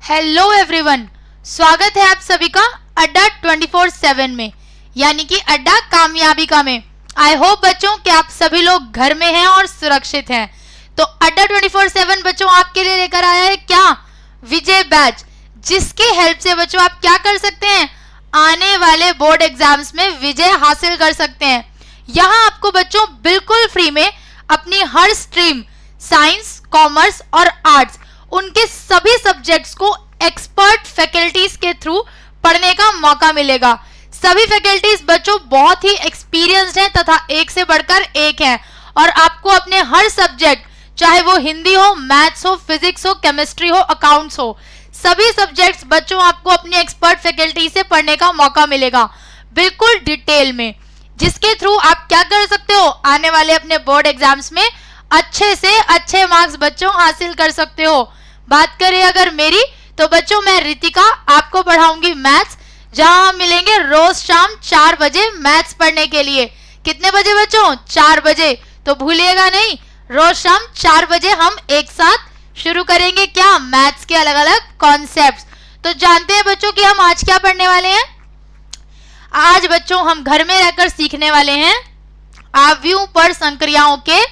Hello everyone, स्वागत है आप सभी का अड्डा 24/7 में, यानी कि अड्डा कामयाबी का में। आई होप बच्चों कि आप सभी लोग घर में हैं और सुरक्षित हैं। तो अड्डा 24/7 बच्चों आपके लिए लेकर आया है क्या, विजय बैच, जिसकी हेल्प से बच्चों आप क्या कर सकते हैं, आने वाले बोर्ड एग्जाम्स में विजय हासिल कर सकते हैं। यहाँ आपको बच्चों बिल्कुल फ्री में अपनी हर स्ट्रीम, साइंस, कॉमर्स और आर्ट्स, उनके सभी सब्जेक्ट्स को एक्सपर्ट फैकल्टीज के थ्रू पढ़ने का मौका मिलेगा। सभी फैकल्टीज बच्चों बहुत ही एक्सपीरियंस्ड हैं तथा एक से बढ़कर एक हैं, और आपको अपने हर सब्जेक्ट, चाहे वो हिंदी हो, मैथ्स हो, फिजिक्स हो, केमिस्ट्री हो, अकाउंट्स हो, सभी सब्जेक्ट्स बच्चों आपको अपनी एक्सपर्ट फैकल्टी से पढ़ने का मौका मिलेगा बिल्कुल डिटेल में, जिसके थ्रू आप क्या कर सकते हो, आने वाले अपने बोर्ड एग्जाम्स में अच्छे से अच्छे मार्क्स बच्चों हासिल कर सकते हो। बात करें अगर मेरी, तो बच्चों मैं रितिका आपको पढ़ाऊंगी मैथ्स, जहां हम मिलेंगे रोज शाम 4 बजे मैथ्स पढ़ने के लिए। कितने बजे बच्चों? 4 बजे। तो भूलिएगा नहीं, रोज शाम 4 बजे हम एक साथ शुरू करेंगे क्या, मैथ्स के अलग अलग कॉन्सेप्ट्स। तो जानते हैं बच्चों कि हम आज क्या पढ़ने वाले हैं। आज बच्चों हम घर में रहकर सीखने वाले हैं आव्यूह पर संक्रियाओं के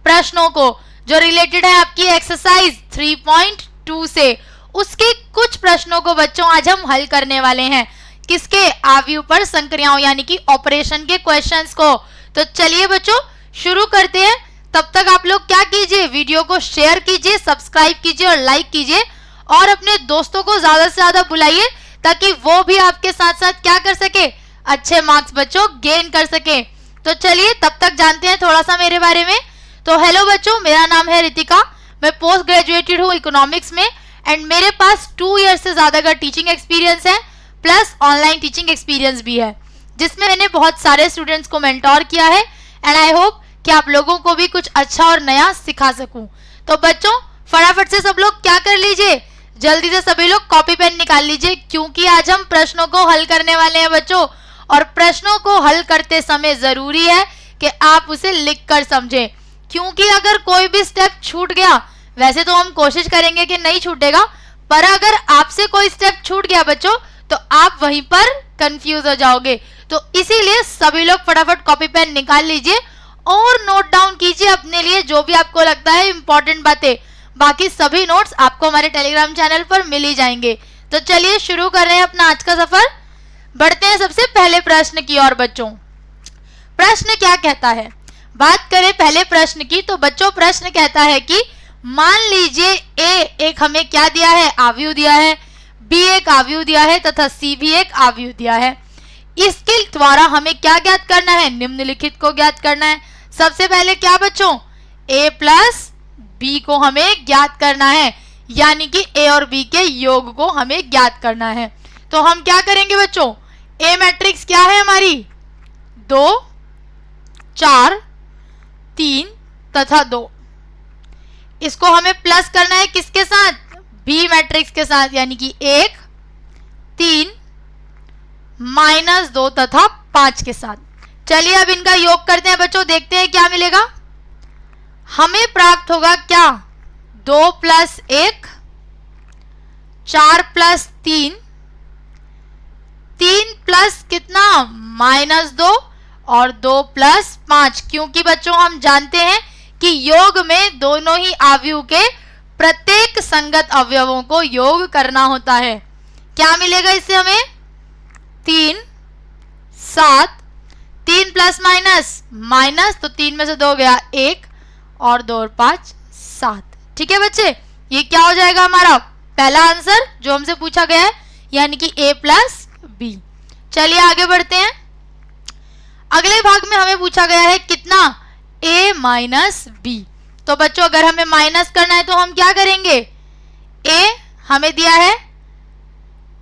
प्रश्नों को, जो रिलेटेड है आपकी एक्सरसाइज 3.2 से। उसके कुछ प्रश्नों को बच्चों आज हम हल करने वाले हैं, किसके, आव्यूह पर संक्रियाओं यानी कि ऑपरेशन के क्वेश्चंस को। तो चलिए बच्चों शुरू करते हैं। तब तक आप लोग क्या कीजिए, वीडियो को शेयर कीजिए, सब्सक्राइब कीजिए और लाइक कीजिए, और अपने दोस्तों को ज्यादा से ज्यादा बुलाइए ताकि वो भी आपके साथ साथ क्या कर सके, अच्छे मार्क्स बच्चों गेन कर सके। तो चलिए तब तक जानते हैं थोड़ा सा मेरे बारे में। तो हेलो बच्चों, मेरा नाम है रितिका, मैं पोस्ट ग्रेजुएटेड हूँ इकोनॉमिक्स में, एंड मेरे पास 2 ईयर से ज्यादा का टीचिंग एक्सपीरियंस है, प्लस ऑनलाइन टीचिंग एक्सपीरियंस भी है, जिसमें मैंने बहुत सारे स्टूडेंट्स को मेंटोर किया है, एंड आई होप कि आप लोगों को भी कुछ अच्छा और नया सिखा सकूं। तो बच्चों फटाफट से सब लोग क्या कर लीजिए, जल्दी से सभी लोग कॉपी पेन निकाल लीजिए, क्योंकि आज हम प्रश्नों को हल करने वाले हैं बच्चों। और प्रश्नों को हल करते समय जरूरी है कि आप उसे लिख कर समझें, क्योंकि अगर कोई भी स्टेप छूट गया, वैसे तो हम कोशिश करेंगे कि नहीं छूटेगा, पर अगर आपसे कोई स्टेप छूट गया बच्चों, तो आप वहीं पर कंफ्यूज हो जाओगे। तो इसीलिए सभी लोग फटाफट कॉपी पेन निकाल लीजिए और नोट डाउन कीजिए अपने लिए जो भी आपको लगता है इंपॉर्टेंट बातें। बाकी सभी नोट्स आपको हमारे टेलीग्राम चैनल पर मिल ही जाएंगे। तो चलिए शुरू कर रहे हैं अपना आज का सफर। बढ़ते हैं सबसे पहले प्रश्न की ओर बच्चों। प्रश्न क्या कहता है, बात करें पहले प्रश्न की, तो बच्चों प्रश्न कहता है कि मान लीजिए ए एक हमें क्या दिया है, आव्यूह दिया है, बी एक आव्यूह दिया है तथा सी भी एक आव्यूह दिया है। इसके द्वारा हमें क्या ज्ञात करना है, निम्नलिखित को ज्ञात करना है। सबसे पहले क्या बच्चों, a प्लस बी को हमें ज्ञात करना है, यानी कि a और b के योग को हमें ज्ञात करना है। तो हम क्या करेंगे बच्चों, a मैट्रिक्स क्या है हमारी, 2, 4, 3 तथा 2। इसको हमें प्लस करना है किसके साथ, बी मैट्रिक्स के साथ, यानी कि 1, 3, -2 तथा 5 के साथ। चलिए अब इनका योग करते हैं बच्चों, देखते हैं क्या मिलेगा। हमें प्राप्त होगा क्या, 2 + 1, 4 + 3, 3 प्लस कितना, -2 और 2 + 5, क्योंकि बच्चों हम जानते हैं कि योग में दोनों ही आव्यूह के प्रत्येक संगत अवयवों को योग करना होता है। क्या मिलेगा इससे हमें, 3, 7, 3 प्लस माइनस, तो 3 में से 2 गया 1 और 2 और 5 7। ठीक है बच्चे, ये क्या हो जाएगा हमारा पहला आंसर जो हमसे पूछा गया है, यानी कि a + b। चलिए आगे बढ़ते हैं। अगले भाग में हमें पूछा गया है कितना, a - b। तो बच्चों अगर हमें माइनस करना है तो हम क्या करेंगे, a हमें दिया है,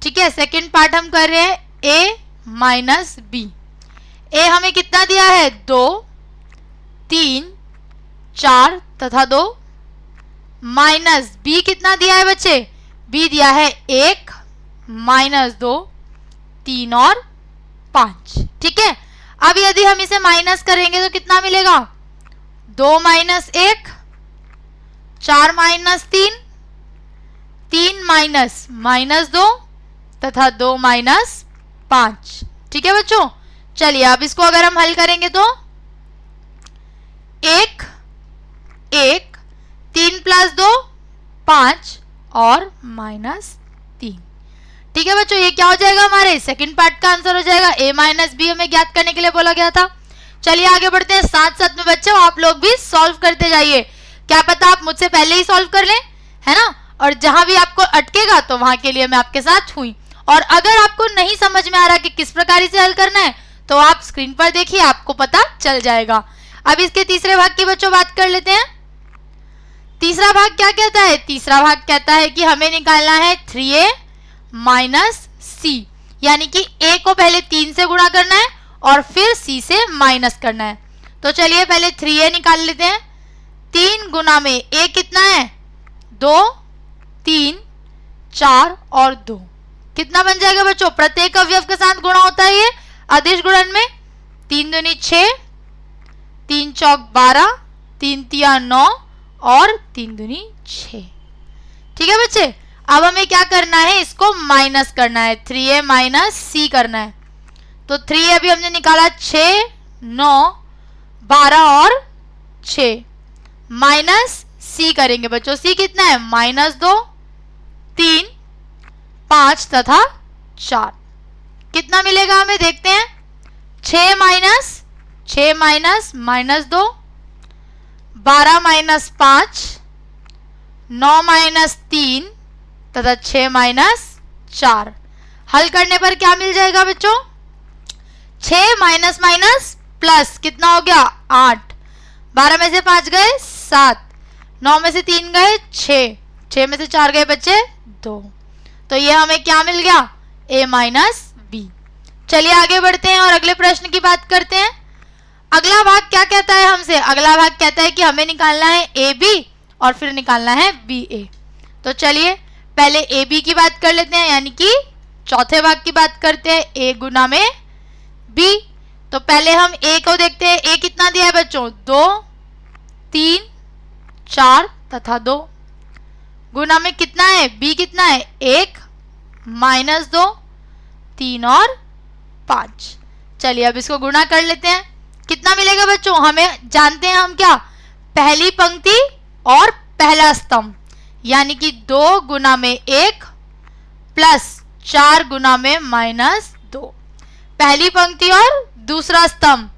ठीक है, सेकंड पार्ट हम कर रहे हैं, a - b। a हमें कितना दिया है, 2, 3, 4 तथा 2, माइनस b कितना दिया है बच्चे, b दिया है 1, -2, 3 और 5। ठीक है, अब यदि हम इसे माइनस करेंगे तो कितना मिलेगा, 2 - 1, 4 - 3, 3 माइनस माइनस 2 तथा 2 माइनस 5। ठीक है बच्चों, चलिए अब इसको अगर हम हल करेंगे तो 1 1 3 प्लस 2 5 और माइनस 3। ठीक है बच्चों, ये क्या हो जाएगा, हमारे सेकंड पार्ट का आंसर हो जाएगा। a माइनस बी हमें ज्ञात करने के लिए बोला गया था। चलिए आगे बढ़ते हैं, साथ साथ में बच्चों आप लोग भी सॉल्व करते जाइए। क्या पता आप मुझसे पहले ही सॉल्व कर लें, है ना, और जहां भी आपको अटकेगा तो वहां के लिए मैं आपके साथ हुई। और अगर आपको नहीं समझ में आ रहा कि किस प्रकार से हल करना है तो आप स्क्रीन पर देखिए, आपको पता चल जाएगा। अब इसके तीसरे भाग की बच्चों बात कर लेते हैं। तीसरा भाग क्या कहता है, तीसरा भाग कहता है कि हमें निकालना है 3a माइनस सी, यानी कि a को पहले 3 से गुणा करना है और फिर c से माइनस करना है। तो चलिए पहले 3a निकाल लेते हैं। 3 गुना में a कितना है, 2 3 4 और 2, कितना बन जाएगा बच्चों, प्रत्येक अवयव के साथ गुणा होता है ये अदिश गुणन में। 3 दूनी 6, 3 चौक 12, 3 तिया 9 और 3 दूनी 6। ठीक है बच्चे, अब हमें क्या करना है, इसको माइनस करना है, 3a माइनस सी करना है। तो 3a अभी हमने निकाला 6 9 12 और 6, माइनस सी करेंगे बच्चों। सी कितना है, -2 3 5 तथा 4। कितना मिलेगा हमें, देखते हैं। 6 माइनस -2, 12 माइनस 5, 9 माइनस 3 तथा 6 माइनस 4। हल करने पर क्या मिल जाएगा बच्चों, 6 माइनस माइनस प्लस कितना हो गया 8, 12 में से 5 गए 7, 9 में से 3 गए 6, 6 में से 4 गए बच्चे 2। तो ये हमें क्या मिल गया, a माइनस बी। चलिए आगे बढ़ते हैं और अगले प्रश्न की बात करते हैं। अगला भाग क्या कहता है हमसे, अगला भाग कहता है कि हमें निकालना है ए बी और फिर निकालना है बी ए। तो चलिए पहले ए बी की बात कर लेते हैं, यानी कि चौथे भाग की बात करते हैं, a गुना में b। तो पहले हम a को देखते हैं, a कितना दिया है बच्चों, 2 3 4 तथा 2, गुना में कितना है, b कितना है 1 -2 3 और 5। चलिए अब इसको गुणा कर लेते हैं, कितना मिलेगा बच्चों, हमें जानते हैं हम क्या, पहली पंक्ति और पहला स्तंभ, यानी कि 2 गुना में 1 प्लस 4 गुना में -2। पहली पंक्ति और दूसरा स्तंभ,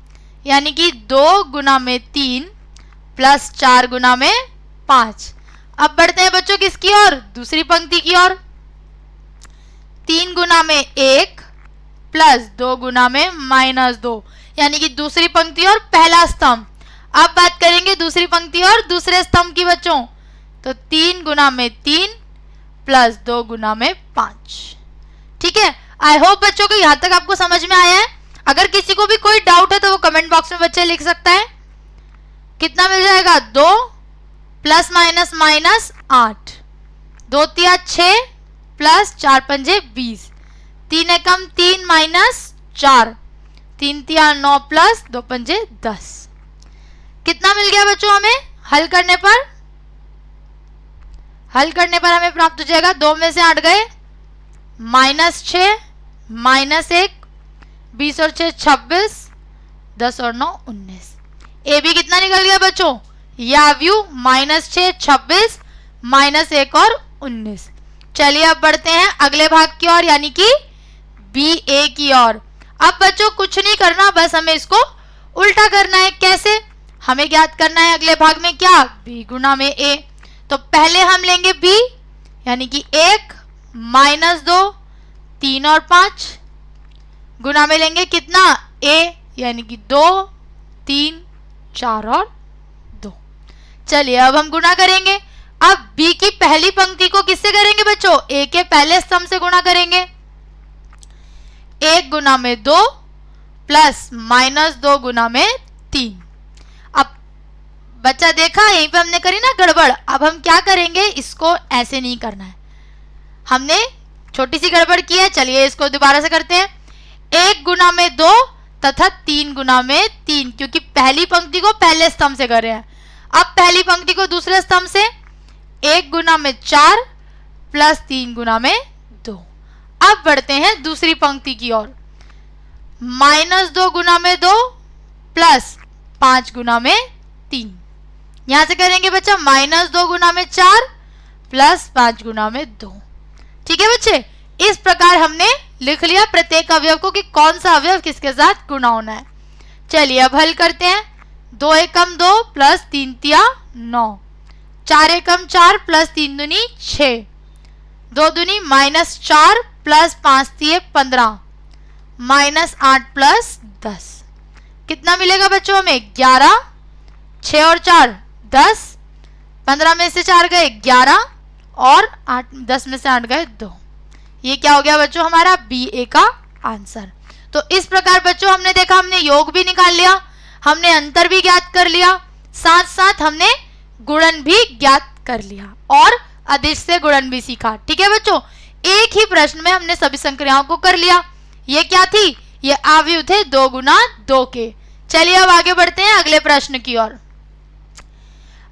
यानी कि 2 गुना में 3 प्लस 4 गुना में 5। अब बढ़ते हैं बच्चों किसकी ओर, दूसरी पंक्ति की ओर। 3 गुना में 1 प्लस 2 गुना में -2, यानी कि दूसरी पंक्ति और पहला स्तंभ। अब बात करेंगे दूसरी पंक्ति और दूसरे स्तंभ की बच्चों, तो 3 गुना में 3 प्लस 2 गुना में 5। ठीक है, आई होप बच्चों को यहाँ तक आपको समझ में आया है। अगर किसी को भी कोई डाउट है तो वो कमेंट बॉक्स में बच्चे लिख सकता है। कितना मिल जाएगा, 2 प्लस माइनस माइनस 8, 2 तिया 6 प्लस 4 पंजे 20, 3 एकम 3 माइनस 4, 3 तिया 9 प्लस 2 पंजे 10। कितना मिल गया बच्चों हमें, हल करने पर हमें प्राप्त हो जाएगा, 2 में से 8 गए -6 -1, 20 और 6 26, 10 और 9 19। ए बी कितना निकल गया बच्चों, या व्यू -6 26 -1 और 19। चलिए अब बढ़ते हैं अगले भाग की ओर, यानी कि बी ए की ओर। अब बच्चों कुछ नहीं करना, बस हमें इसको उल्टा करना है। कैसे, हमें ज्ञात करना है अगले भाग में क्या, b गुना में a। तो पहले हम लेंगे b, यानी कि 1 -2 3 और 5, गुना में लेंगे कितना a, यानी कि 2 3 4 और 2। चलिए अब हम गुणा करेंगे। अब b की पहली पंक्ति को किससे करेंगे बच्चों, a के पहले स्तंभ से गुणा करेंगे। 1 गुना में 2 प्लस -2 गुना में 3। अब बच्चा देखा, यहीं पे हमने करी ना गड़बड़। अब हम क्या करेंगे, इसको ऐसे नहीं करना है, हमने छोटी सी गड़बड़ की है। चलिए इसको दोबारा से करते हैं। 1 गुना में 2 तथा 3 गुना में 3, क्योंकि पहली पंक्ति को पहले स्तंभ से कर रहे हैं। अब पहली पंक्ति को दूसरे स्तंभ से, 1 गुना में 4 प्लस 3 गुना में 2। अब बढ़ते हैं दूसरी पंक्ति की ओर। -2 गुना में 2 प्लस 5 गुना में 3। यहां से करेंगे बच्चा -2 गुना में 4 प्लस 5 गुना में 2। ठीक है बच्चे, इस प्रकार हमने लिख लिया प्रत्येक अवयव को कि कौन सा अवयव किसके साथ गुणा होना है। चलिए अब हल करते हैं। 2 एकम 2 प्लस 3 तिया 9, 4 एकम 4 प्लस 3 दूनी 6, 2 दूनी -4 प्लस 5 तिये 15, -8 प्लस 10। कितना मिलेगा बच्चों हमें? 11। 6 और 4 10, 15 में से 4 गए 11 और 10 में से 8 गए 2। ये क्या हो गया बच्चों? हमारा BA का आंसर। तो इस प्रकार बच्चों हमने देखा, हमने योग भी निकाल लिया, हमने अंतर भी ज्ञात कर लिया, साथ साथ हमने गुणन भी ज्ञात कर लिया और अदिश से गुणन भी सीखा। ठीक है बच्चों, एक ही प्रश्न में हमने सभी संक्रियाओं को कर लिया। ये क्या थी? ये अवयव थे 2 गुना 2 के। चलिए अब आगे बढ़ते हैं अगले प्रश्न की ओर।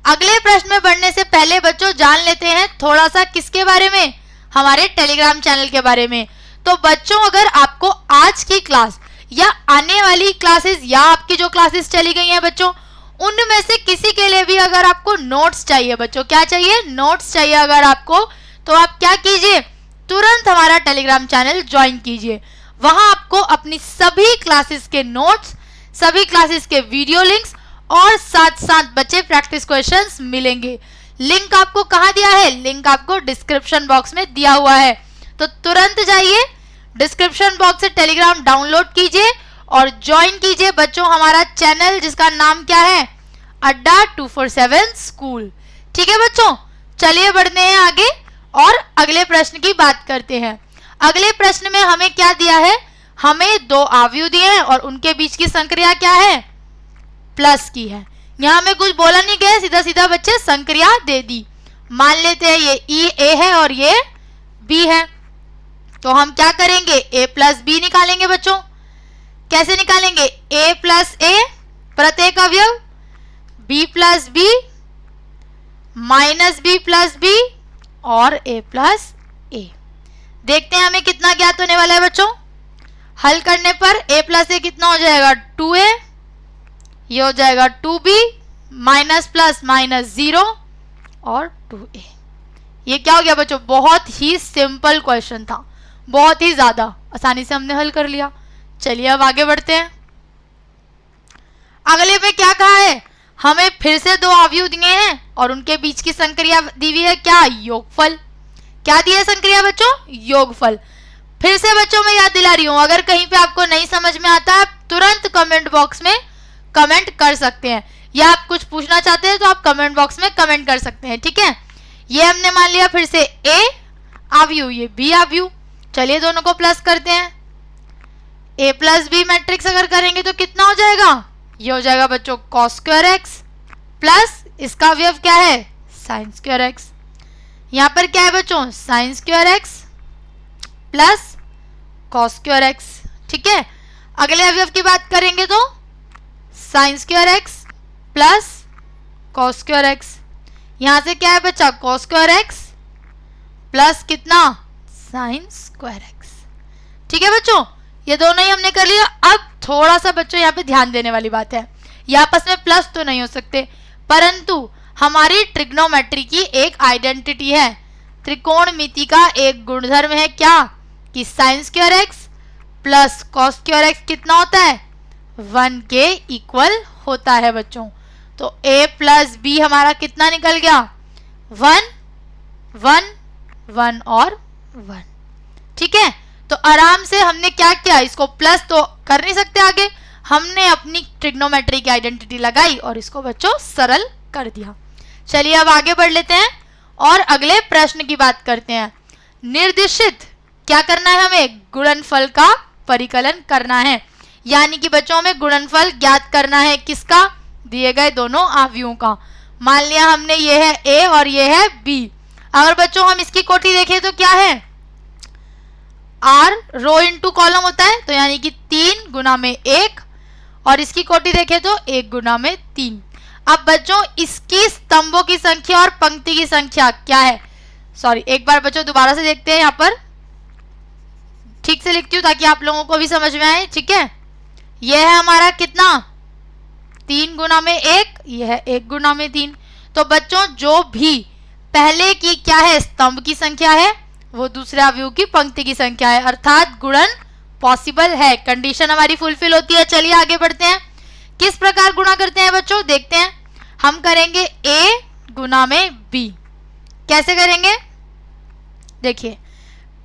अगले प्रश्न में बढ़ने से पहले बच्चों जान लेते हैं थोड़ा सा किसके बारे में? हमारे टेलीग्राम चैनल के बारे में। तो बच्चों अगर आपको आज की क्लास या आने वाली क्लासेस या आपकी जो क्लासेस चली गई हैं बच्चों, उनमें से किसी के लिए भी अगर आपको नोट्स चाहिए बच्चों, क्या चाहिए? नोट्स चाहिए अगर आपको, तो आप क्या कीजिए, तुरंत हमारा टेलीग्राम चैनल ज्वाइन कीजिए। वहां आपको अपनी सभी क्लासेस के नोट्स, सभी क्लासेस के वीडियो लिंक्स और साथ साथ बच्चे प्रैक्टिस क्वेश्चंस मिलेंगे। लिंक आपको कहां दिया है? लिंक आपको डिस्क्रिप्शन बॉक्स में दिया हुआ है। तो तुरंत जाइए डिस्क्रिप्शन बॉक्स से टेलीग्राम डाउनलोड कीजिए और ज्वाइन कीजिए बच्चों हमारा चैनल, जिसका नाम क्या है? अड्डा 247 स्कूल। ठीक है बच्चों, चलिए बढ़ते हैं आगे और अगले प्रश्न की बात करते हैं। अगले प्रश्न में हमें क्या दिया है? हमें 2 अवयव दिए हैं और उनके बीच की संक्रिया क्या है? प्लस की है। यहां में कुछ बोला नहीं गया, सीधा सीधा बच्चे संक्रिया दे दी। मान लेते हैं ये A है और ये B है, तो हम क्या करेंगे? A प्लस B निकालेंगे बच्चों। कैसे निकालेंगे? A प्लस A प्रत्येक अवयव, B plus B, -B plus B और A प्लस A। देखते हैं हमें कितना ज्ञात होने वाला है बच्चों। हल करने पर A प्लस A कितना हो जाएगा? 2A, ये हो जाएगा 2B, माइनस प्लस माइनस 0 और 2A। ये क्या हो गया बच्चों? बहुत ही सिंपल क्वेश्चन था, बहुत ही ज्यादा आसानी से हमने हल कर लिया। चलिए अब आगे बढ़ते हैं। अगले में क्या कहा है? हमें फिर से 2 अवयव दिए हैं और उनके बीच की संक्रिया दी हुई है क्या? योगफल। क्या दी है संक्रिया बच्चों? योगफल। फिर से बच्चों मैं याद दिला रही हूं, अगर कहीं पे आपको नहीं समझ में आता है तुरंत कमेंट बॉक्स में कमेंट कर सकते हैं, या आप कुछ पूछना चाहते हैं तो आप कमेंट बॉक्स में कमेंट कर सकते हैं। ठीक है, ये हमने मान लिया फिर से A अवयव, ये B अवयव। चलिए दोनों को प्लस करते हैं। A प्लस B मैट्रिक्स अगर करेंगे तो कितना हो जाएगा? ये हो जाएगा बच्चों cos स्क्वायर x प्लस इसका अवयव क्या है? sin square x। यहां पर क्या है बच्चों? sin square x plus cos square x। ठीक है, अगले अवयव की बात करेंगे तो sin square x plus cos square x। यहां से क्या है बच्चा? cos स्क्वायर x प्लस कितना? sin square x। ठीक है बच्चों, ये दोनों ही हमने कर लिया। अब थोड़ा सा बच्चों यहाँ पे ध्यान देने वाली बात है, ये आपस में प्लस तो नहीं हो सकते, परंतु हमारी ट्रिग्नोमेट्री की एक आइडेंटिटी है, त्रिकोणमिति का एक गुणधर्म है क्या? कि sin square x plus cos square x कितना होता है? 1 के इक्वल होता है बच्चों। तो A प्लस B हमारा कितना निकल गया? 1 1 1 और 1। ठीक है, तो आराम से हमने क्या किया? इसको प्लस तो कर नहीं सकते आगे, हमने अपनी ट्रिग्नोमेट्री की आइडेंटिटी लगाई और इसको बच्चों सरल कर दिया। चलिए अब आगे बढ़ लेते हैं और अगले प्रश्न की बात करते हैं। निर्दिष्टित क्या करना है? हमें गुणनफल का परिकलन करना है, यानी कि बच्चों में गुणनफल ज्ञात करना है किसका? दिए गए दोनों अवयवों का। मान लिया हमने ये है A और ये है B। अगर बच्चों हम इसकी कोटि देखें तो क्या है? R रो इंटू कॉलम होता है, तो यानी कि 3 गुना में 1, और इसकी कोटि देखें तो 1 गुना में 3। अब बच्चों इसकी स्तंभों की संख्या और पंक्ति की संख्या क्या है? सॉरी, एक बार बच्चों दोबारा से देखते हैं, यहाँ पर ठीक से लिखती हूँ ताकि आप लोगों को भी समझ में आए। ठीक है, यह है हमारा कितना 3 गुना में 1, यह है 1 गुना में 3। तो बच्चों जो भी पहले की क्या है स्तंभ की संख्या है वो दूसरे अवयव की पंक्ति की संख्या है, अर्थात गुणन पॉसिबल है, कंडीशन हमारी फुलफिल होती है। चलिए आगे बढ़ते हैं, किस प्रकार गुणा करते हैं बच्चों देखते हैं। हम करेंगे a गुना में b। कैसे करेंगे देखिए,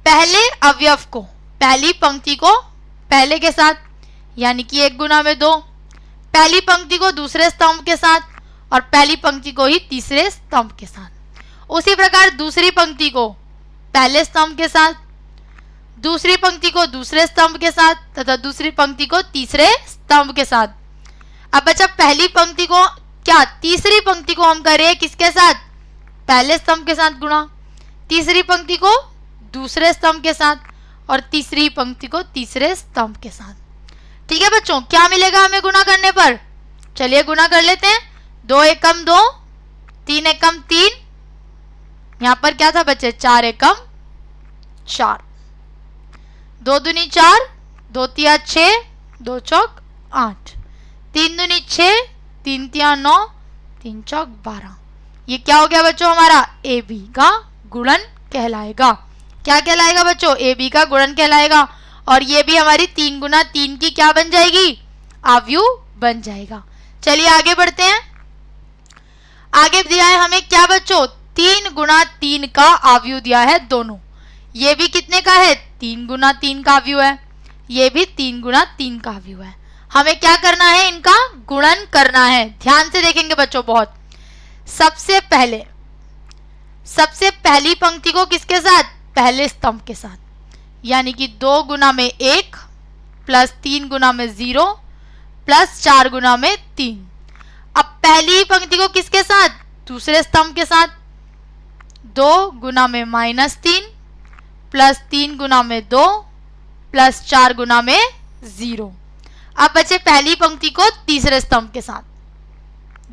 पहले अवयव को पहली पंक्ति को पहले के साथ यानी कि 1 गुना में 2, पहली पंक्ति को दूसरे स्तंभ के साथ और पहली पंक्ति को ही तीसरे स्तंभ के साथ। उसी प्रकार दूसरी पंक्ति को पहले स्तंभ के साथ, दूसरी पंक्ति को दूसरे स्तंभ के साथ तथा दूसरी पंक्ति को तीसरे स्तंभ के साथ। अब बच्चा पहली पंक्ति को क्या तीसरी पंक्ति को हम कर रहे हैं किसके साथ, पहले स्तंभ के साथ गुणा, तीसरी पंक्ति को दूसरे स्तंभ के साथ और तीसरी पंक्ति को तीसरे स्तंभ के साथ। ठीक है बच्चों, क्या मिलेगा हमें गुणा करने पर, चलिए गुणा कर लेते हैं। 2 एकम 2, 3 एकम 3, यहां पर क्या था बच्चे 4 एकम 4, 2 दूनी 4, 2 तिया 6, 2 चौक 8, 3 दूनी 6, 3 तिया 9, 3 चौक 12। ये क्या हो गया बच्चों हमारा ए बी का गुणन कहलाएगा। क्या कहलाएगा बच्चों, ए बी का गुणन कहलाएगा। और ये भी हमारी 3 गुना 3 की क्या बन जाएगी, अवयव बन जाएगा। चलिए आगे बढ़ते हैं, आगे दिया है हमें क्या बच्चों 3 गुना 3 का अवयव दिया है दोनों। ये भी कितने का है 3 गुना 3 का अवयव है, ये भी 3 गुना 3 का अवयव है। हमें क्या करना है, इनका गुणन करना है। ध्यान से देखेंगे बच्चों बहुत, सबसे पहली पंक्ति को किसके साथ, पहले स्तंभ के साथ, यानी कि 2 गुना में 1 प्लस 3 गुना में 0 प्लस 4 गुना में 3। अब पहली पंक्ति को किसके साथ, दूसरे स्तंभ के साथ, 2 गुना में -3 प्लस 3 गुना में 2 प्लस 4 गुना में 0। अब बचे पहली पंक्ति को तीसरे स्तंभ के साथ,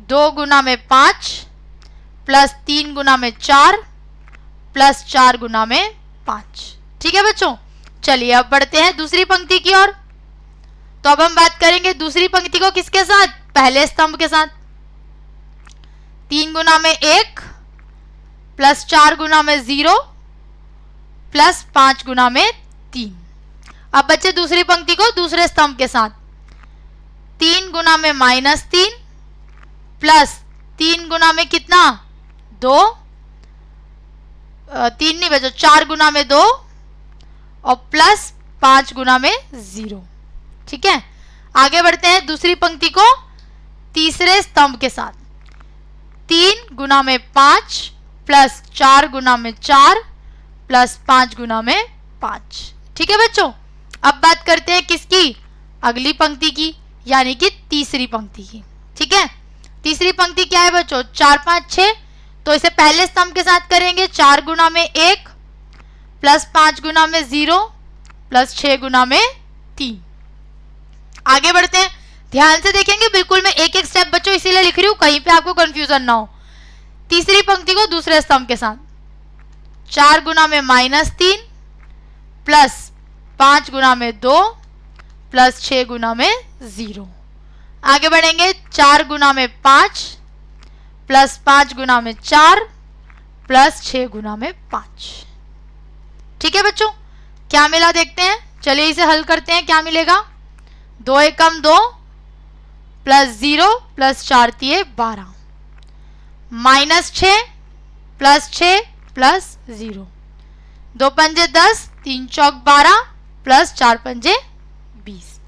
2 गुना में 5 प्लस 3 गुना में 4 प्लस 4 गुना में 5। ठीक है बच्चों, चलिए अब बढ़ते हैं दूसरी पंक्ति की ओर। तो अब हम बात करेंगे दूसरी पंक्ति को किसके साथ, पहले स्तंभ के साथ, 3 गुना में 1 प्लस 4 गुना में 0 प्लस 5 गुना में 3। अब बच्चे दूसरी पंक्ति को दूसरे स्तंभ के साथ, 3 गुना में -3 प्लस 3 गुना में कितना 2, 3 नहीं बच्चों 4 गुना में 2 और प्लस 5 गुना में 0। ठीक है, आगे बढ़ते हैं दूसरी पंक्ति को तीसरे स्तंभ के साथ, 3 गुना में 5 प्लस 4 गुना में 4 प्लस 5 गुना में 5। ठीक है बच्चों, अब बात करते हैं किसकी, अगली पंक्ति की, यानी कि तीसरी पंक्ति की। ठीक है, तीसरी पंक्ति क्या है बच्चों 4 5 6, तो इसे पहले स्तंभ के साथ करेंगे, 4 गुना में 1 प्लस 5 गुना में 0 प्लस 6 गुना में 3। आगे बढ़ते हैं, ध्यान से देखेंगे बिल्कुल, मैं एक एक स्टेप बच्चों इसीलिए लिख रही हूं कहीं पे आपको कंफ्यूजन ना हो। तीसरी पंक्ति को दूसरे स्तंभ के साथ, 4 गुना में -3 प्लस 5 गुना में 2 प्लस 6 गुना में 0। आगे बढ़ेंगे, 4 गुना में 5 प्लस 5 गुना में 4 प्लस 6 गुना में 5। ठीक है बच्चों, क्या मिला देखते हैं, चलिए इसे हल करते हैं। क्या मिलेगा, 2 एकम 2 प्लस 0 प्लस 4 तिये 12 -6 प्लस 6 प्लस 0, 2 पंजे 10, 3 चौक 12 प्लस 4 पंजे 20।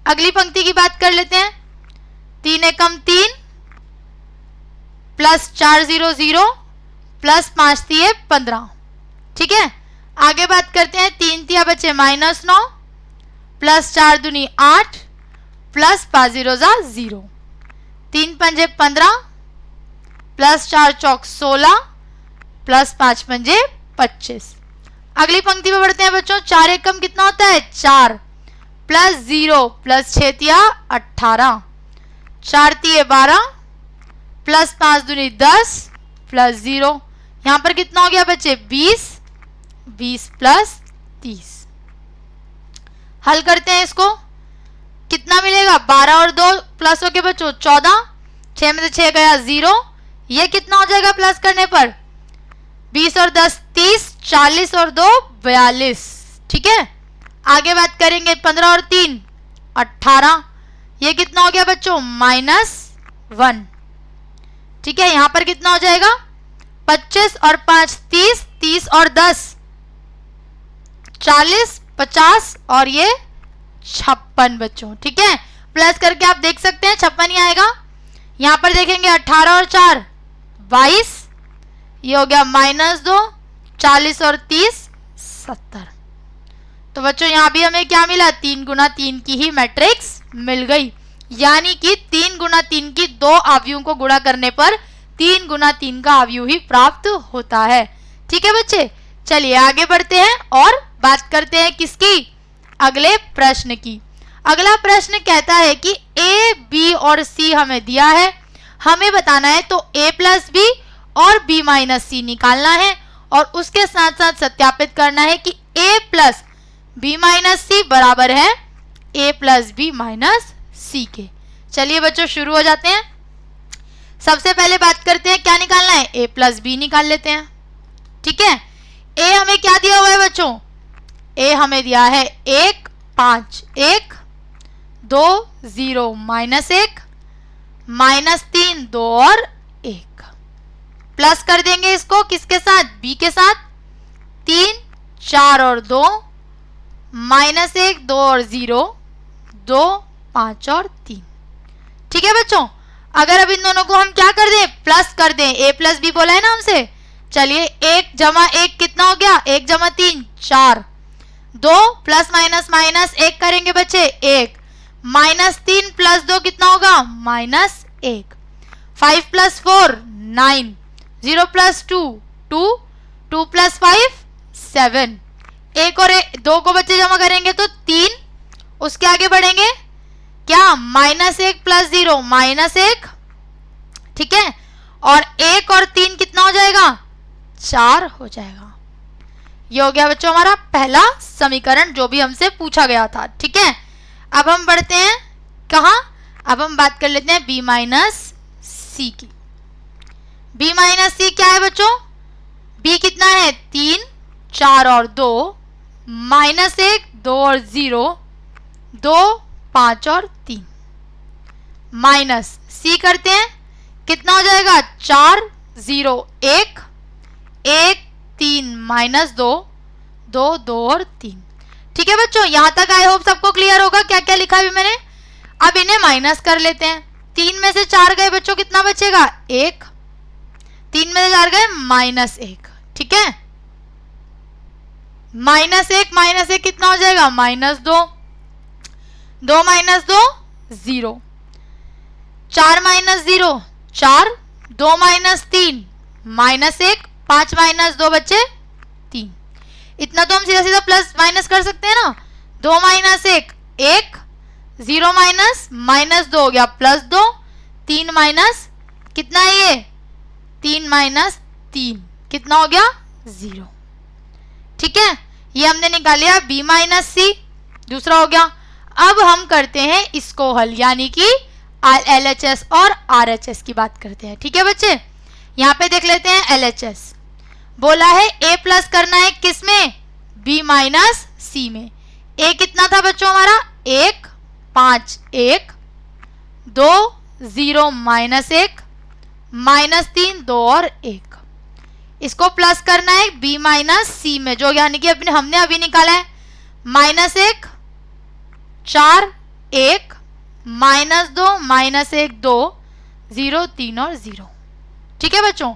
अगली पंक्ति की बात कर लेते हैं, 3 एकम 3 प्लस 4 0 0 प्लस 5 तिये 15। ठीक है, आगे बात करते हैं, 3 तिया बचे -9 प्लस 4 दूनी 8 प्लस 5 0 0, 3 पंजे 15 प्लस 4 चौक 16 प्लस 5 पंजे 25। अगली पंक्ति में बढ़ते हैं बच्चों, 4 एकम कितना होता है 4 प्लस 0 प्लस 6 तिया 18, 4 तिये 12 प्लस 5 दूनी 10 प्लस 0, यहाँ पर कितना हो गया बच्चे 20, 20 प्लस 30। हल करते हैं इसको, कितना मिलेगा 12 और 2 प्लस हो गया बच्चों 14, 6 में से 6 गया 0, ये कितना हो जाएगा प्लस करने पर 20 और 10 30, 40 और 2 42। ठीक है, आगे बात करेंगे 15 और 3 18, ये कितना हो गया बच्चों -1। ठीक है, यहां पर कितना हो जाएगा 25 और 5 30, 30 और 10 40, 50 और ये 56 बच्चों। ठीक है, प्लस करके आप देख सकते हैं 56 ही आएगा। यहां पर देखेंगे 18 और 4 22, ये हो गया -2, 40 और 30 70। तो बच्चों यहां भी हमें क्या मिला 3 गुना 3 की ही मैट्रिक्स मिल गई, यानी कि 3 गुना 3 की 2 अवयवों को गुणा करने पर 3 गुना 3 का अवयव ही प्राप्त होता है। ठीक है बच्चे, चलिए आगे बढ़ते हैं और बात करते हैं किसकी, अगले प्रश्न की। अगला प्रश्न कहता है कि ए बी और सी हमें दिया है, हमें बताना है तो a प्लस बी और b माइनस सी निकालना है और उसके साथ साथ सत्यापित करना है कि a प्लस बी माइनस सी बराबर है a प्लस बी माइनस सी के। चलिए बच्चों शुरू हो जाते हैं। सबसे पहले बात करते हैं क्या निकालना है, a प्लस बी निकाल लेते हैं। ठीक है, a हमें क्या दिया हुआ है बच्चों, a हमें दिया है 1 5 1 2 0 -1 -3 2 और 1। प्लस कर देंगे इसको किसके साथ, b के साथ 3 4 और 2 -1 2 और 0 2 5 और 3। ठीक है बच्चों, अगर अब इन दोनों को हम क्या कर दें प्लस कर दें, a प्लस बी बोला है ना हमसे। चलिए 1 जमा 1 कितना हो गया 1 जमा 3 4, 2 प्लस माइनस माइनस 1 करेंगे बच्चे 1, -3 प्लस 2 कितना होगा -1, 5 प्लस 4 9, 0 प्लस 2 2, 2 प्लस 5 7, 1 और 2 को बच्चे जमा करेंगे तो 3, उसके आगे बढ़ेंगे क्या -1 प्लस 0 -1। ठीक है, और 1 और 3 कितना हो जाएगा 4 हो जाएगा। ये हो गया बच्चों हमारा पहला समीकरण जो भी हमसे पूछा गया था। ठीक है, अब हम बढ़ते हैं कहाँ, अब हम बात कर लेते हैं b माइनस सी की। b माइनस सी क्या है बच्चों, b कितना है 3 4 और 2 -1 2 और 0 2 5 और 3 माइनस सी करते हैं कितना हो जाएगा 4 0 1 1 3 -2 2 2 और 3। ठीक है बच्चों, यहां तक आई होप सबको क्लियर होगा क्या क्या लिखा है मैंने। अब इन्हें माइनस कर लेते हैं, 3 में से 4 गए बच्चों कितना बचेगा 1, 3 में से 4 गए -1। ठीक है, -1 कितना हो जाएगा -2, 2 -2 0, 4 -0 4, 2 -3 -1, 5 -2 बच्चे 3। इतना तो हम सीधा सीधा प्लस माइनस कर सकते हैं ना, 2 -1 1, 0 -2 हो गया +2, 3 माइनस कितना है ये 3 -3 कितना हो गया 0। ठीक है, ये हमने निकाल लिया b माइनस सी, दूसरा हो गया। अब हम करते हैं इसको हल, यानी कि LHS और RHS की बात करते हैं। ठीक है बच्चे, यहाँ पे देख लेते हैं LHS बोला है a प्लस करना है किस में b माइनस सी में। a कितना था बच्चों हमारा 1 5 1 2 0 -1 -3 2 और 1। इसको प्लस करना है b माइनस सी में, जो यानी कि हमने अभी निकाला है -1 4 1 -2 -1 2 0 3 और 0। ठीक है बच्चों,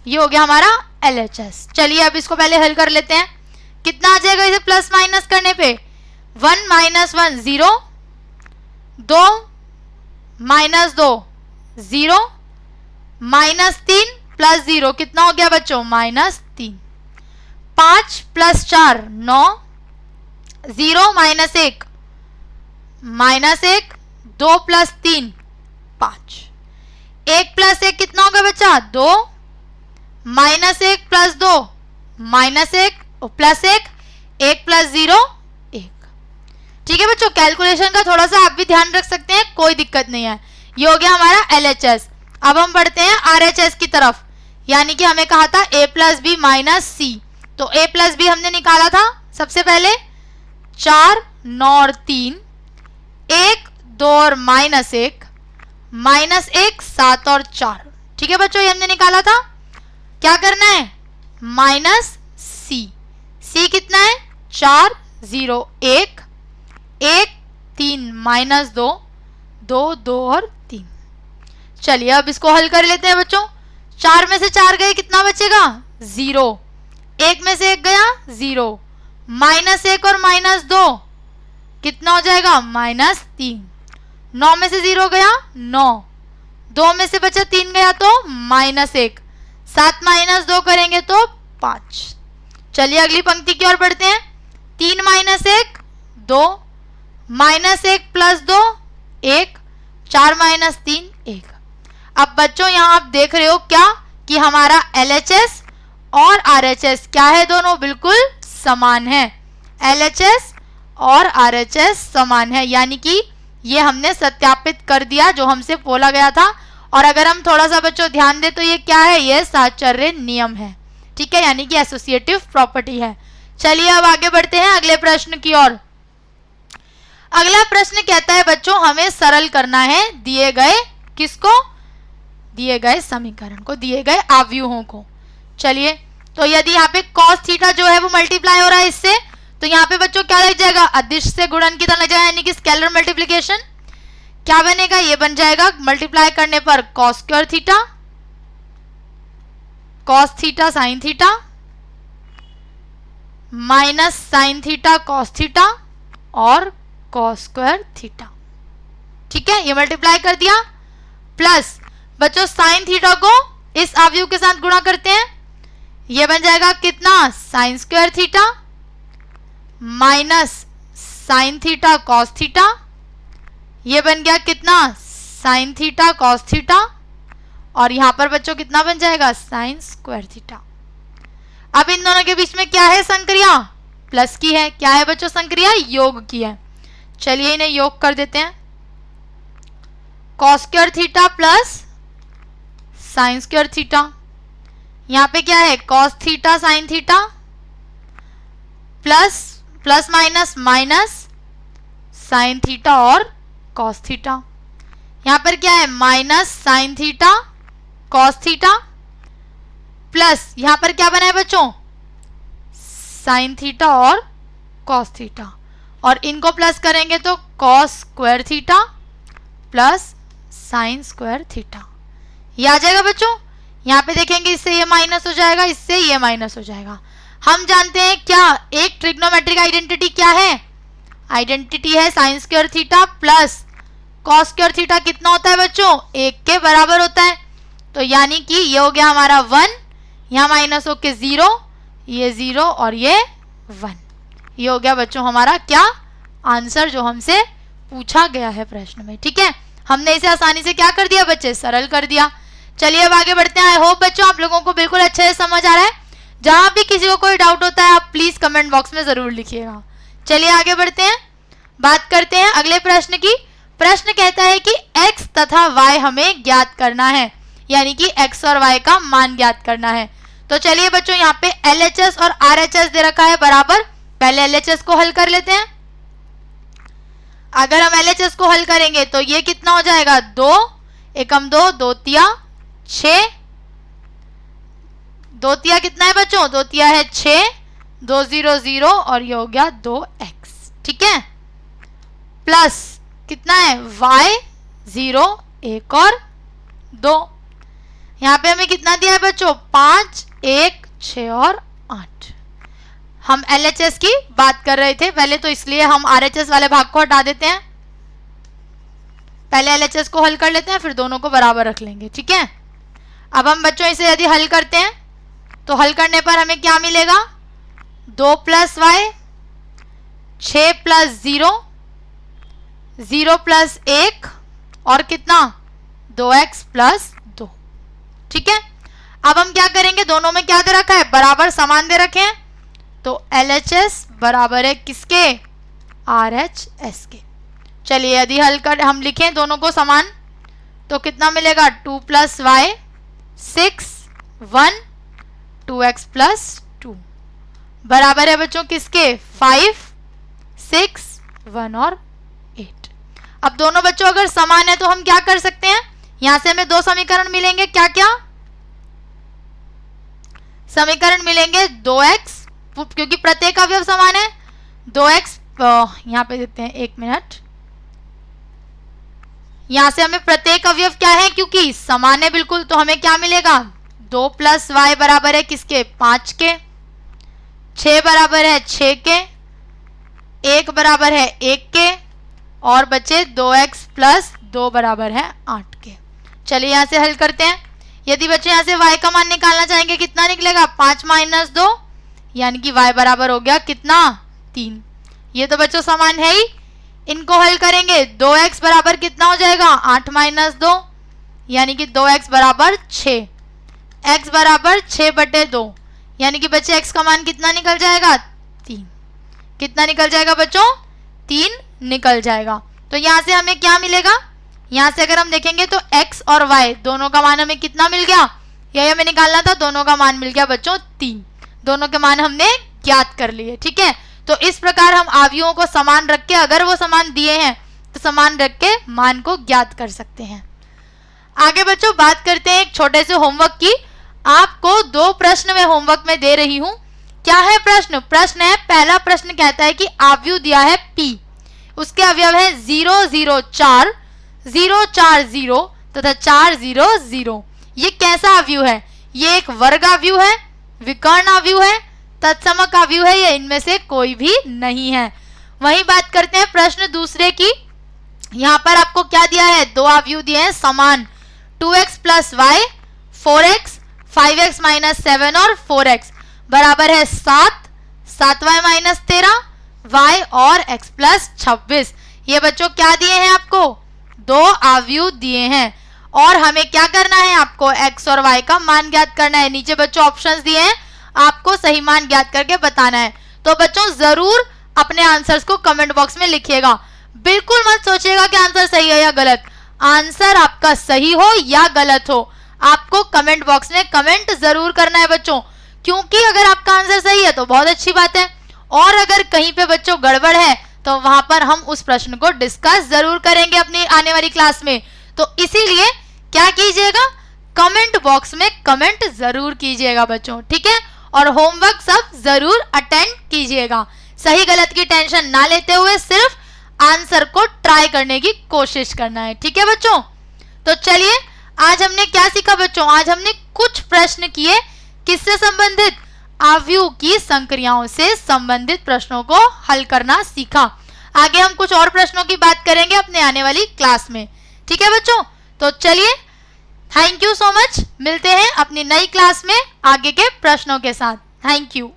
ये हो गया हमारा LHS। चलिए अब इसको पहले हल कर लेते हैं, कितना आ जाएगा इसे प्लस माइनस करने पे 1 -1 0, 2 -2 0, -3 प्लस 0 कितना हो गया बच्चों -3, 5 प्लस 4 9, 0 -1 -1, 2 प्लस 3 5, 1 प्लस 1 कितना होगा बच्चा 2, -1 + 2 -1 + 1 1 + 0 1। ठीक है बच्चों, कैलकुलेशन का थोड़ा सा आप भी ध्यान रख सकते हैं, कोई दिक्कत नहीं है। ये हो गया हमारा LHS। अब हम बढ़ते हैं RHS की तरफ, यानी कि हमें कहा था A + B - C, तो A + B हमने निकाला था सबसे पहले 4 9 और 3, 1 2 और -1 -1 7 और 4। ठीक है बच्चों, ये हमने निकाला था। क्या करना है, -C कितना है 4 0 1 1 3 -2 2 2 और 3। चलिए अब इसको हल कर लेते हैं बच्चों। 4 में से 4 गए, कितना बचेगा 0, 1 में से 1 गया 0, -1 और -2 कितना हो जाएगा -3, 9 में से 0 गया 9, 2 में से बचा 3 गया तो -1, 7 -2 करेंगे तो 5। चलिए अगली पंक्ति की ओर बढ़ते हैं। 3 - 1 2, -1 + 2 1, 4 - 3 1। अब बच्चों यहाँ आप देख रहे हो क्या कि हमारा LHS और RHS क्या है, दोनों बिल्कुल समान है। LHS और RHS समान है, यानी कि ये हमने सत्यापित कर दिया जो हमसे बोला गया था। और अगर हम थोड़ा सा बच्चों ध्यान दें तो ये क्या है, ये साहचर्य नियम है। ठीक है, यानी कि एसोसिएटिव प्रॉपर्टी है। चलिए अब आगे बढ़ते हैं अगले प्रश्न की ओर। अगला प्रश्न कहता है बच्चों हमें सरल करना है दिए गए किसको, दिए गए समीकरण को, दिए गए आव्यूहों को। चलिए तो यदि यहाँ पे cos थीटा जो है वो मल्टीप्लाई हो रहा है इससे, तो यहाँ पे बच्चों क्या लग जाएगा, अदिश से गुणन की तरह लग जाएगा, यानी कि स्केलर मल्टीप्लिकेशन। क्या बनेगा, ये बन जाएगा मल्टीप्लाई करने पर cos square theta, cos theta sin theta minus sin theta cos theta और cos स्क्वायर थीटा। ठीक है, ये मल्टीप्लाई कर दिया, प्लस बच्चों sin थीटा को इस अवयव के साथ गुणा करते हैं, ये बन जाएगा कितना sin square theta minus sin theta cos theta, ये बन गया कितना sin थीटा cos थीटा, और यहां पर बच्चों कितना बन जाएगा sin स्क्वायर थीटा। अब इन दोनों के बीच में क्या है संक्रिया, प्लस की है। क्या है बच्चों संक्रिया, योग की है। चलिए इन्हें योग कर देते हैं, cos square theta plus sin square theta. यहाँ पे क्या है cos theta sin theta plus plus minus minus sin theta और cos थीटा। यहाँ पर क्या है minus sin theta cos theta plus यहाँ पर क्या बना है बच्चों sin थीटा और cos थीटा, और इनको प्लस करेंगे तो cos square theta plus sin square theta. ये आ जाएगा बच्चों। यहाँ पे देखेंगे इससे ये माइनस हो जाएगा, इससे ये माइनस हो जाएगा। हम जानते हैं क्या एक ट्रिग्नोमेट्रिक आइडेंटिटी क्या है, आइडेंटिटी है sin square theta plus cos square theta कितना होता है बच्चों 1 के बराबर होता है। तो यानी कि ये हो गया हमारा 1, यहाँ माइनस होके 0, ये 0 और ये 1। ये हो गया बच्चों हमारा क्या आंसर जो हमसे पूछा गया है प्रश्न में। ठीक है, हमने इसे आसानी से क्या कर दिया बच्चे, सरल कर दिया। चलिए अब आगे बढ़ते हैं। आई होप बच्चों आप लोगों को बिल्कुल अच्छे से समझ आ रहा है। जहां भी किसी को कोई डाउट होता है आप प्लीज कमेंट बॉक्स में जरूर लिखिएगा। चलिए आगे बढ़ते हैं, बात करते हैं अगले प्रश्न की। प्रश्न कहता है कि x तथा y हमें ज्ञात करना है, यानी कि x और y का मान ज्ञात करना है। तो चलिए बच्चों यहाँ पे LHS और RHS दे रखा है बराबर। पहले LHS को हल कर लेते हैं। अगर हम LHS को हल करेंगे तो ये कितना हो जाएगा 2 एकम 2 2 तिया 6, 2 तिया कितना है बच्चों 2 तिया है 6, 2 0 0 और ये हो गया 2x। ठीक है, प्लस कितना है y 0 1 और 2। यहाँ पे हमें कितना दिया है बच्चों 5 1 6 और 8। हम LHS की बात कर रहे थे पहले, तो इसलिए हम RHS वाले भाग को हटा देते हैं। पहले LHS को हल कर लेते हैं, फिर दोनों को बराबर रख लेंगे। ठीक है, अब हम बच्चों इसे यदि हल करते हैं तो हल करने पर हमें क्या मिलेगा 2 + y 6 + 0 0 + 1 और कितना 2x + 2। ठीक है, अब हम क्या करेंगे, दोनों में क्या दे रखा है, बराबर समान दे रखे हैं, तो LHS बराबर है किसके, RHS के। चलिए यदि हल कर हम लिखें दोनों को समान तो कितना मिलेगा, 2 + y 6 1 2x + 2 बराबर है बच्चों किसके, 5 6 1 और 8। अब दोनों बच्चों अगर समान है तो हम क्या कर सकते हैं, यहां से हमें दो समीकरण मिलेंगे, क्या क्या समीकरण मिलेंगे, 2x क्योंकि प्रत्येक अवयव समान है, 2x यहां पे देते हैं 1 मिनट, यहां से हमें प्रत्येक अवयव क्या है क्योंकि समान है बिल्कुल, तो हमें क्या मिलेगा, 2 + y बराबर है किसके, 5 के, 6 बराबर है 6 के, 1 बराबर है 1 के, और बचे 2x + 2 बराबर है 8 के। चलिए यहां से हल करते हैं। यदि बच्चे यहां से y का मान निकालना चाहेंगे कितना निकलेगा, 5 - 2 यानी कि y बराबर हो गया कितना, 3। ये तो बच्चों समान है ही, इनको हल करेंगे 2x बराबर कितना हो जाएगा, 8 - 2 यानी कि 2x बराबर 6, x बराबर 6/2 यानी कि बच्चे x का मान कितना निकल जाएगा, 3। कितना निकल जाएगा बच्चों, 3 निकल जाएगा। तो यहां से हमें क्या मिलेगा, यहां से अगर हम देखेंगे तो x और y दोनों का मान हमें कितना मिल गया, यही हमें निकालना था, दोनों का मान मिल गया बच्चों 3। दोनों के मान हमने ज्ञात कर लिए, ठीक है। तो इस प्रकार हम अवयवों को समान रख के, अगर वो समान दिए हैं तो समान रख के मान को ज्ञात कर सकते हैं। आगे बच्चों बात करते हैं एक छोटे से होमवर्क की। आपको 2 प्रश्न में होमवर्क में दे रही हूं। क्या है प्रश्न, प्रश्न है, पहला प्रश्न कहता है कि अवयव दिया है P, उसके अवयव है 0 0 4 0 4 0 तथा 4 0 0। ये कैसा अवयव है, ये एक वर्ग अवयव है, विकर्ण अवयव है, तत्समक अवयव है, ये इनमें से कोई भी नहीं है। वही बात करते हैं प्रश्न दूसरे की। यहां पर आपको क्या दिया है, 2 अवयव दिए हैं समान, 2x + y 4x 5x - 7 और 4x बराबर है 7 7y - 13 y और x + 26। ये बच्चों क्या दिए हैं आपको, 2 अवयव दिए हैं और हमें क्या करना है, आपको x और y का मान ज्ञात करना है। नीचे बच्चों ऑप्शंस दिए हैं, आपको सही मान ज्ञात करके बताना है। तो बच्चों जरूर अपने आंसर्स को कमेंट बॉक्स में लिखिएगा। बिल्कुल मत सोचिएगा कि आंसर सही है या गलत, आंसर आपका सही हो या गलत हो, आपको कमेंट बॉक्स में कमेंट जरूर करना है बच्चों, क्योंकि अगर आपका आंसर सही है तो बहुत अच्छी बात है, और अगर कहीं पे बच्चों गड़बड़ है तो वहां पर हम उस प्रश्न को डिस्कस जरूर करेंगे अपनी आने वाली क्लास में। तो इसीलिए क्या कीजिएगा, कमेंट बॉक्स में कमेंट जरूर कीजिएगा बच्चों, ठीक है। और होमवर्क सब जरूर अटेंड कीजिएगा, सही गलत की टेंशन ना लेते हुए सिर्फ आंसर को ट्राई करने की कोशिश करना है, ठीक है बच्चों। तो चलिए आज हमने क्या सीखा बच्चों, आज हमने कुछ प्रश्न किए, किससे संबंधित, अवयव की संक्रियाओं से संबंधित प्रश्नों को हल करना सीखा। आगे हम कुछ और प्रश्नों की बात करेंगे अपने आने वाली क्लास में, ठीक है बच्चों। तो चलिए थैंक यू सो मच, मिलते हैं अपनी नई क्लास में आगे के प्रश्नों के साथ। Thank you.